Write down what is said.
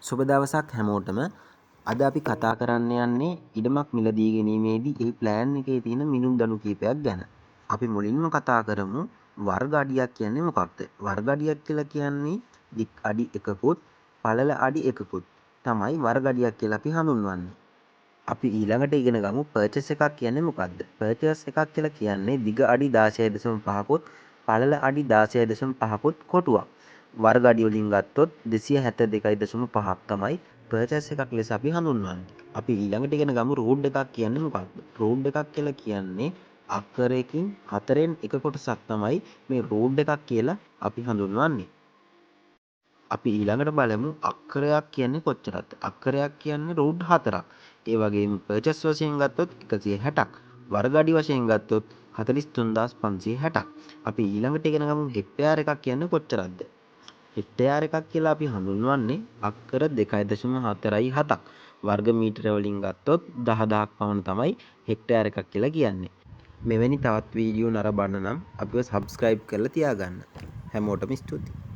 සුබ දවසක් හැමෝටම. අද අපි කතා කරන්න යන්නේ ඉඩමක් මිලදී ගැනීමේදී ඒ ප්ලෑන් එකේ තියෙන මිනුම් දනු කීපයක් ගැන. අපි මුලින්ම කතා කරමු වර්ග අඩියක් කියන්නේ මොකක්ද? වර්ග අඩියක් කියලා කියන්නේ දික් අඩි 1කුත් පළල අඩි 1කුත් තමයි වර්ග අඩියක් කියලා අපි හඳුන්වන්නේ. අපි ඊළඟට ඉගෙන ගමු පර්චේස් එකක් කියන්නේ මොකක්ද? පර්චේස් එකක් කියලා කියන්නේ දිග අඩි 16.5කුත් පළල අඩි 16.5කුත් කොටුවක්. වර්ග අඩි වලින් ගත්තොත් 272.5ක් තමයි පර්චේස් එකක් ලෙස අපි හඳුන්වන්නේ. අපි ඊළඟට ඉගෙන ගමු රූට් එකක් කියන්නේ මොකක්ද? රූට් එකක් කියලා කියන්නේ අක්කරයකින් 4න් එක කොටසක් තමයි මේ රූට් එකක් කියලා අපි හඳුන්වන්නේ. අපි ඊළඟට බලමු අක්කරයක් කියන්නේ කොච්චරද? අක්කරයක් කියන්නේ රූට් 4ක්. ඒ වගේම පර්චේස් වශයෙන් ගත්තොත් 160ක්. වර්ග අඩි වශයෙන් ගත්තොත් 43560ක්. අපි ඊළඟට ඉගෙන ගමු හෙක්ටයාර් එකක් කියන්නේ කොච්චරද? හෙක්ටයාර් එකක් කියලා අපි හඳුන්වන්නේ අක්කර 2.47ක්. වර්ග මීටර වලින් ගත්තොත් 10000ක් පමණ තමයි හෙක්ටයාර් එකක් කියලා කියන්නේ. මෙවැනි තවත් වීඩියෝ නරඹන්න නම් අපිව සබ්ස්ක්‍රයිබ් කරලා තියාගන්න. හැමෝටම ස්තුතියි.